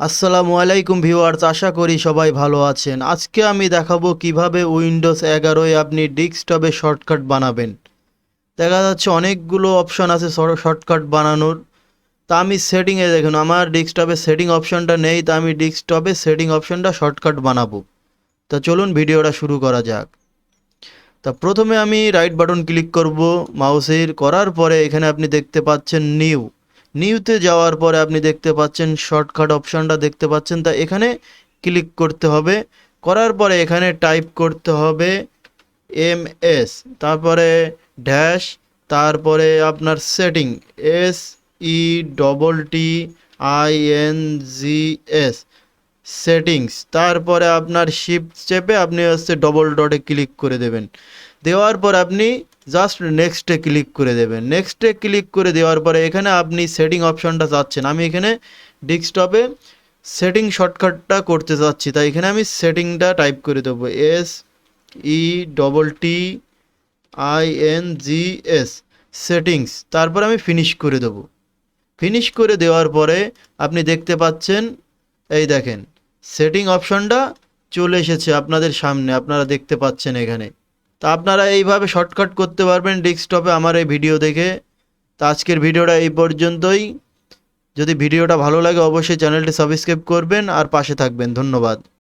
আসসালামু আলাইকুম ভিউয়ার্স, আশা করি সবাই ভালো আছেন। আজকে আমি দেখাবো কিভাবে উইন্ডোজ 11-এ আপনি ডেস্কটপে শর্টকাট বানাবেন। দেখা যাচ্ছে অনেকগুলো অপশন আছে শর্টকাট বানানোর। তা আমি সেটিংয়ে দেখুন, আমার ডেস্কটপে সেটিং অপশনটা নেই, তা আমি ডেস্কটপে সেটিং অপশনটা শর্টকাট বানাবো। তা চলুন ভিডিওটা শুরু করা যাক। তা প্রথমে আমি রাইট বাটন ক্লিক করব মাউসের, করার পরে এখানে আপনি দেখতে পাচ্ছেন নিউতে যাওয়ার পরে আপনি দেখতে পাচ্ছেন শর্টকাট অপশনটা দেখতে পাচ্ছেন, তা এখানে ক্লিক করতে হবে। করার পরে এখানে টাইপ করতে হবে MS, তারপরে ড্যাশ, তারপরে আপনার সেটিং SETTINGS সেটিংস, তারপরে আপনার শিফট চেপে আপনি ডবল ডটে ক্লিক করে দেবেন। দেওয়ার পর আপনি জাস্ট নেক্সটে ক্লিক করে দেবেন। নেক্সটে ক্লিক করে দেওয়ার পরে এখানে আপনি সেটিং অপশনটা চাচ্ছেন, আমি এখানে ডেস্কটপে সেটিং শর্টকাটটা করতে চাচ্ছি, তাই এখানে আমি সেটিংটা টাইপ করে দেবো SETTINGS সেটিংস, তারপর আমি ফিনিশ করে দেবো। ফিনিশ করে দেওয়ার পরে আপনি দেখতে পাচ্ছেন, এই দেখেন সেটিং অপশনটা চলে এসেছে আপনাদের সামনে, আপনারা দেখতে পাচ্ছেন এখানে। তা আপনারা এইভাবে শর্টকাট করতে পারবেন ডেস্কটপে আমার এই ভিডিও দেখে। তা আজকের ভিডিওটা এই পর্যন্তই। যদি ভিডিওটা ভালো লাগে অবশ্যই চ্যানেলটি সাবস্ক্রাইব করবেন আর পাশে থাকবেন। ধন্যবাদ।